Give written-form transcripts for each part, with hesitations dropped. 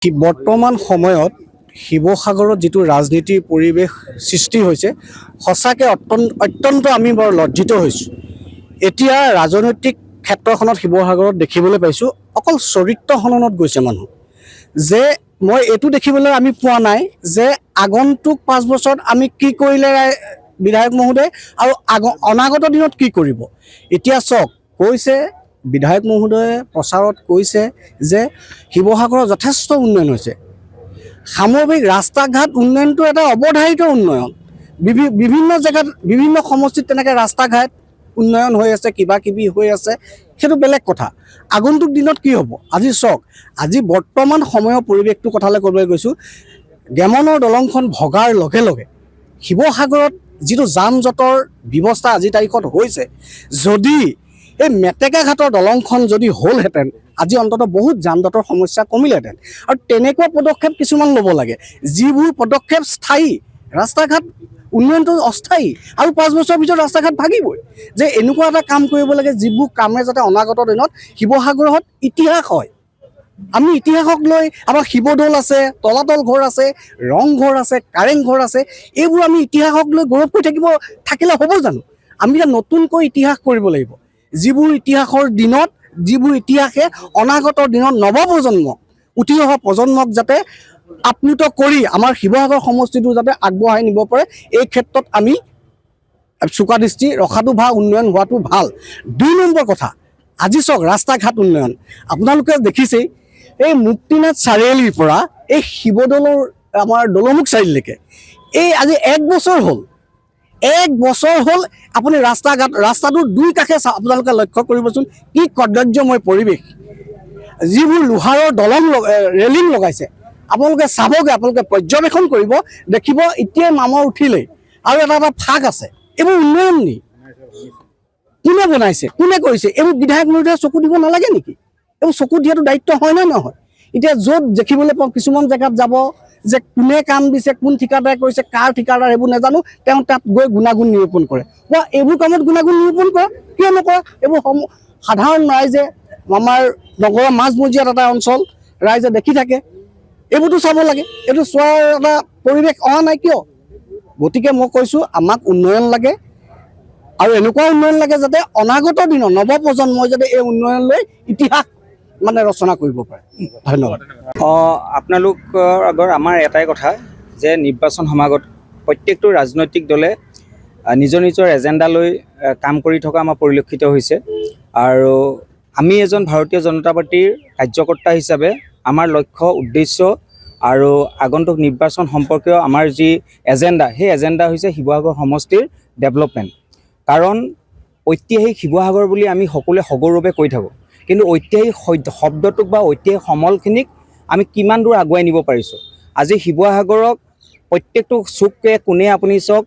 বৰ্তমান সময়ত শিৱসাগৰত যিটো ৰাজনীতিৰ পৰিৱেশ সৃষ্টি হৈছে সঁচাকৈ অত্যন্ত আমি বৰ লজ্জিত হৈছোঁ। এতিয়া ৰাজনৈতিক ক্ষেত্ৰখনত শিৱসাগৰত দেখিবলৈ পাইছোঁ অকল চৰিত্ৰ হননত গৈছে মানুহ। যে মই এইটো দেখিবলৈ আমি পোৱা নাই যে আগন্তুক 5 বছৰত আমি কি কৰিলে বিধায়ক মহোদয় আৰু অনাগত দিনত কি কৰিব। এতিয়া চাওক, কৈছে বিধায়ক মহোদয়ে প্ৰচাৰত কৈছে যে শিৱসাগৰৰ যথেষ্ট উন্নয়ন হৈছে। সামগ্ৰিক ৰাস্তা ঘাট উন্নয়নটো এটা অৱধাৰিত উন্নয়ন। বিভিন্ন জেগাত বিভিন্ন সমষ্টিত তেনেকৈ ৰাস্তা ঘাট উন্নয়ন হৈ আছে, কিবা কিবি হৈ আছে, সেইটো বেলেগ কথা। আগন্তুক দিনত কি হ'ব আজি চাওক, আজি বৰ্তমান সময়ৰ পৰিৱেশটোৰ কথালৈ ক'বলৈ গৈছোঁ। গেমনৰ দলংখন ভগাৰ লগে লগে শিৱসাগৰত যিটো যান জঁটৰ ব্যৱস্থা আজিৰ তাৰিখত হৈছে, যদি এই মেটেকা ঘাটৰ দলংখন যদি হ'লহেঁতেন আজি অন্ততঃ বহুত যান জঁটৰ সমস্যা কমিলেহেঁতেন। আৰু তেনেকুৱা পদক্ষেপ কিছুমান ল'ব লাগে, যিবোৰ পদক্ষেপ স্থায়ী। ৰাস্তা ঘাট উন্নয়নটো অস্থায়ী আৰু 5 বছৰৰ ভিতৰত ৰাস্তা ঘাট ভাগিবই। যে এনেকুৱা এটা কাম কৰিব লাগে যিবোৰ কামে যাতে অনাগত দিনত শিৱসাগৰত ইতিহাস হয়। আমি ইতিহাসক লৈ আমাৰ শিৱদৌল আছে, তলাতল ঘৰ আছে, ৰংঘৰ আছে, কাৰেংঘৰ আছে, এইবোৰ আমি ইতিহাসক লৈ গৌৰৱ কৰি থাকিলে হ'ব জানো? আমি এতিয়া নতুনকৈ ইতিহাস কৰিব লাগিব, যিবোৰ ইতিহাসৰ দিনত, যিবোৰ ইতিহাসে অনাগত দিনত নৱপ্ৰজন্মক, উঠি অহা প্ৰজন্মক যাতে আপ্লুত কৰি আমাৰ শিৱসাগৰ সমষ্টিটো যাতে আগবঢ়াই নিব পাৰে, এই ক্ষেত্ৰত আমি চোকা দৃষ্টি ৰখাটো ভাল, উন্নয়ন হোৱাটো ভাল। 2 নম্বৰ কথা, আজি চাওক ৰাস্তা ঘাট উন্নয়ন আপোনালোকে দেখিছেই। এই মুক্তিনাথ চাৰিআলিৰ পৰা এই শিৱদৌলৰ আমাৰ দলমুখ চাৰিআলিলৈকে এই আজি 1 বছৰ হ'ল। 1 বছৰ হ'ল আপুনি ৰাস্তাটোৰ 2 কাষে আপোনালোকে লক্ষ্য কৰিবচোন, কি কদৰ্যময় পৰিৱেশ। যিবোৰ লোহাৰৰ দলং ৰেলিং লগাইছে, আপোনালোকে চাবগৈ, আপোনালোকে পৰ্যবেক্ষণ কৰিব, দেখিব এতিয়াই মামৰ উঠিলেই আৰু এটা ফাঁক আছে। এইবোৰ উন্নয়ন নি? কোনে বনাইছে, কোনে কৰিছে? এইবোৰ বিধায়ক মহোদয়ে চকু দিব নালাগে নেকি? এইবোৰ চকু দিয়াটো দায়িত্ব হয় নে নহয়? এতিয়া য'ত দেখিবলৈ পাওঁ কিছুমান জেগাত যাব যে কোনে কাম দিছে, কোন ঠিকাদাৰে কৰিছে, কাৰ ঠিকাদাৰ সেইবোৰ নাজানো, তেওঁ তাত গৈ গুণাগুণ নিৰূপণ কৰে। বা এইবোৰ কামত গুণাগুণ নিৰূপণ কৰে, কিয় নকৰে? এইবোৰ সাধাৰণ ৰাইজে, আমাৰ নগৰৰ মাজমজিয়াত এটা অঞ্চল, ৰাইজে দেখি থাকে। এইবোৰতো চাব লাগে, এইটো চোৱাৰ এটা পৰিৱেশ অহা নাই কিয়? গতিকে মই কৈছোঁ, আমাক উন্নয়ন লাগে আৰু এনেকুৱা উন্নয়ন লাগে যাতে অনাগত দিনত নৱপ্ৰজন্মই যাতে এই উন্নয়ন লৈ ইতিহাস ৰচনা কৰিব পাৰে। ধন্যবাদ। আপোনালোকৰ আগৰ আমাৰ এটাই কথা যে নিৰ্বাচন সমাগত প্ৰত্যেকটো ৰাজনৈতিক দলে নিজৰ নিজৰ এজেণ্ডা লৈ কাম কৰি থকা আমাৰ পৰিলক্ষিত হৈছে। আৰু আমি এজন ভাৰতীয় জনতা পাৰ্টীৰ কাৰ্যকৰ্তা হিচাপে আমাৰ লক্ষ্য, উদ্দেশ্য আৰু আগন্তুক নিৰ্বাচন সম্পৰ্কীয় আমাৰ যি এজেণ্ডা, সেই এজেণ্ডা হৈছে শিৱসাগৰ সমষ্টিৰ ডেভেলপমেণ্ট। কাৰণ ঐতিহাসিক শিৱসাগৰ বুলি আমি সকলোৱে সগৌৰৱে কৈ থাকোঁ, কিন্তু ঐতিহাসিক শব্দটোক বা ঐতিহাসিক সমলখিনিক আমি কিমান দূৰ আগুৱাই নিব পাৰিছোঁ। আজি শিৱসাগৰক প্ৰত্যেকটো চুকে কোণে আপুনি চাওক,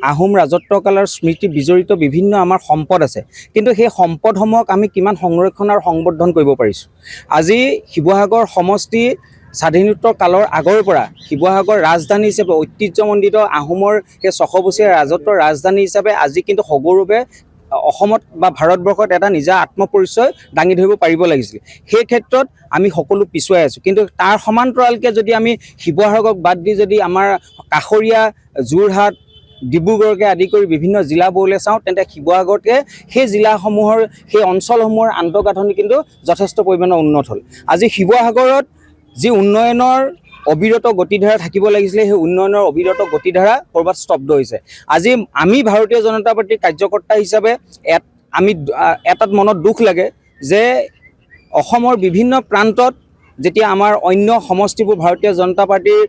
আহোম ৰাজত্বকালৰ স্মৃতি বিজড়িত বিভিন্ন আমাৰ সম্পদ আছে, কিন্তু সেই সম্পদসমূহক আমি কিমান সংৰক্ষণ আৰু সংবৰ্ধন কৰিব পাৰিছোঁ। আজি শিৱসাগৰ সমষ্টি স্বাধীনোত্তৰ কালৰ আগৰ পৰা শিৱসাগৰ ৰাজধানী হিচাপে, ঐতিহ্যমণ্ডিত আহোমৰ সেই 600 বছৰীয়া ৰাজত্বৰ ৰাজধানী হিচাপে আজি কিন্তু সগৌৰৱে অসমত বা ভাৰতবৰ্ষত এটা নিজা আত্মপৰিচয় দাঙি ধৰিব পাৰিব লাগিছিল। সেই ক্ষেত্ৰত আমি সকলো পিছুৱাই আছোঁ। কিন্তু তাৰ সমান্তৰালকৈ যদি আমি শিৱসাগৰক বাদ দি যদি আমাৰ কাষৰীয়া যোৰহাট, ডিব্ৰুগড়কে আদি কৰি বিভিন্ন জিলাবোৰলৈ চাওঁ, তেন্তে শিৱসাগৰতকৈ সেই জিলাসমূহৰ, সেই অঞ্চলসমূহৰ আন্তঃগাঁথনি কিন্তু যথেষ্ট পৰিমাণে উন্নত হ'ল। আজি শিৱসাগৰত যি উন্নয়নৰ অবিৰত গতিধাৰা থাকিব লাগিছিলে, সেই উন্নয়নৰ অবিৰত গতিধাৰা ক'ৰবাত স্তব্ধ হৈছে। আজি আমি ভাৰতীয় জনতা পাৰ্টীৰ কাৰ্যকৰ্তা হিচাপে আমি এটাত মনত দুখ লাগে যে অসমৰ বিভিন্ন প্ৰান্তত যেতিয়া আমাৰ অন্য সমষ্টিবোৰ ভাৰতীয় জনতা পাৰ্টীৰ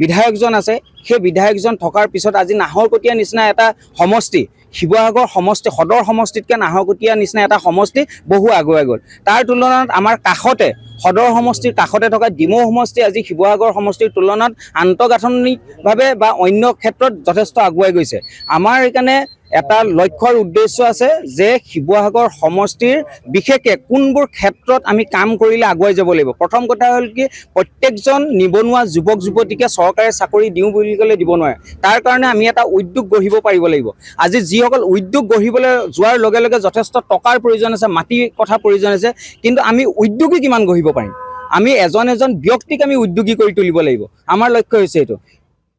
বিধায়কজন আছে, সেই বিধায়কজন থকাৰ পিছত আজি নাহৰকটীয়া নিচিনা এটা সমষ্টি, শিৱসাগৰ সমষ্টি, সদৰ সমষ্টিতকৈ নাহৰকটীয়া নিচিনা এটা সমষ্টি বহু আগুৱাই গ'ল। তাৰ তুলনাত আমাৰ কাষতে, সদৰ সমষ্টিৰ কাষতে থকা ডিমৌ সমষ্টি আজি শিৱসাগৰ সমষ্টিৰ তুলনাত আন্তঃগাঁথনিকভাৱে বা অন্য ক্ষেত্ৰত যথেষ্ট আগুৱাই গৈছে। আমাৰ সেইকাৰণে এটা লক্ষ্যৰ উদ্দেশ্য আছে যে শিৱসাগৰ সমষ্টিৰ বিশেষকৈ কোনবোৰ ক্ষেত্ৰত আমি কাম কৰিলে আগুৱাই যাব লাগিব। প্ৰথম কথা হ'ল কি, প্ৰত্যেকজন নিবনুৱা যুৱক যুৱতীকে চৰকাৰে চাকৰি দিওঁ বুলি ক'লে দিব নোৱাৰে। তাৰ কাৰণে আমি এটা উদ্যোগ গঢ়িব পাৰিব লাগিব। আজি যিসকল উদ্যোগ গঢ়িবলৈ যোৱাৰ লগে লগে যথেষ্ট টকাৰ প্ৰয়োজন আছে, মাটিৰ কথা প্ৰয়োজন আছে, কিন্তু আমি উদ্যোগী কিমান গঢ়িব পাৰিম? আমি এজন এজন ব্যক্তিক আমি উদ্যোগী কৰি তুলিব লাগিব। আমাৰ লক্ষ্য হৈছে এইটো।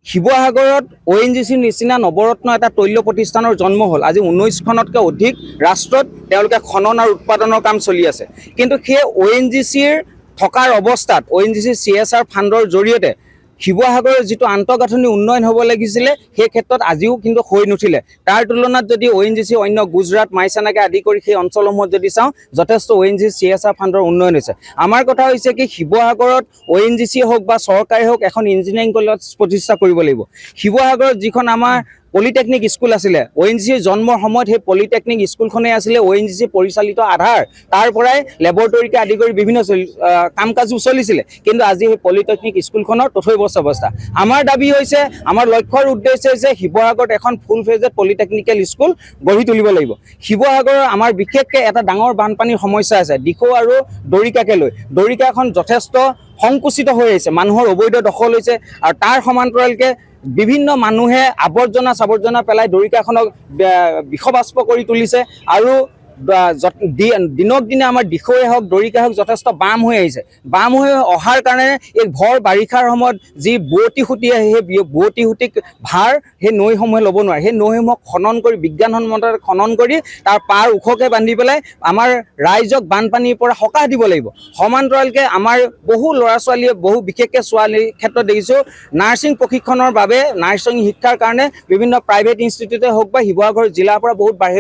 শিৱসাগৰত ONGCৰ নিচিনা নৱৰত্ন এটা তৈল প্ৰতিষ্ঠানৰ জন্ম হ'ল। আজি 19খনতকৈ অধিক ৰাষ্ট্ৰত তেওঁলোকে খনন আৰু উৎপাদনৰ কাম চলি আছে। কিন্তু সেই ONGCৰ থকাৰ অৱস্থাত ONGC CSR ফাণ্ডৰ জৰিয়তে শিৱসাগৰৰ যিটো আন্তঃগাঁথনি উন্নয়ন হ'ব লাগিছিলে সেই ক্ষেত্ৰত আজিও কিন্তু হৈ নুঠিলে। তাৰ তুলনাত যদি ONGC অন্য গুজৰাট মাইচানাকে আদি কৰি সেই অঞ্চলসমূহত যদি চাওঁ যথেষ্ট ONGC CSR ফাণ্ডৰ উন্নয়ন হৈছে। আমাৰ কথা হৈছে কি শিৱসাগৰত ONGC হওক বা চৰকাৰে হওক এখন ইঞ্জিনিয়াৰিং কলেজ প্ৰতিষ্ঠা কৰিব লাগিব। শিৱসাগৰত যিখন আমাৰ পলিটেকনিক স্কুল আছিলে ONGCৰ জন্মৰ সময়ত সেই পলিটেকনিক স্কুলখনেই আছিলে ONGC পৰিচালিত আধাৰ। তাৰ পৰাই লেবৰেটৰীকে আদি কৰি বিভিন্ন কাম কাজো চলিছিলে। কিন্তু আজি সেই পলিটেকনিক স্কুলখনৰ তথৈবচ অৱস্থা। আমাৰ দাবী হৈছে, আমাৰ লক্ষ্যৰ উদ্দেশ্য হৈছে শিৱসাগৰত এখন ফুল ফেজড পলিটেকনিকেল স্কুল গঢ়ি তুলিব লাগিব। শিৱসাগৰৰ আমাৰ বিশেষকৈ এটা ডাঙৰ বানপানীৰ সমস্যা আছে দিখৌ আৰু দৰিকাকে লৈ। দৰিকাখন যথেষ্ট সংকুচিত হৈ আহিছে, মানুহৰ অবৈধ দখল হৈছে আৰু তাৰ সমান্তৰালকৈ বিভিন্ন মানুহে আৱৰ্জনা পেলাই দৰিকাখনক বিষবাষ্প কৰি তুলিছে আৰু দিনক দিনে আমাৰ দিখৌৱে হওক দৰিকা হওক যথেষ্ট বাম হৈ আহিছে। বাম হৈ অহাৰ কাৰণে এই ভৰ বাৰিষাৰ সময়ত যি বোৱতী সুঁতি আহে সেই বোৱতী সুঁতিক ভাৰ সেই নৈসমূহে ল'ব নোৱাৰে। সেই নৈসমূহক খনন কৰি বিজ্ঞানসন্মতভাৱে খনন কৰি তাৰ পাৰ ওখকৈ বান্ধি পেলাই আমাৰ ৰাইজক বানপানীৰ পৰা সকাহ দিব লাগিব। সমান্তৰালকৈ আমাৰ বহু ল'ৰা ছোৱালীয়ে বিশেষকৈ ছোৱালীৰ ক্ষেত্ৰত দেখিছোঁ নাৰ্ছিং প্ৰশিক্ষণৰ বাবে নাৰ্ছিং শিক্ষাৰ কাৰণে বিভিন্ন প্ৰাইভেট ইনষ্টিটিউটে হওক বা শিৱসাগৰ জিলাৰ পৰা বহুত বাহিৰ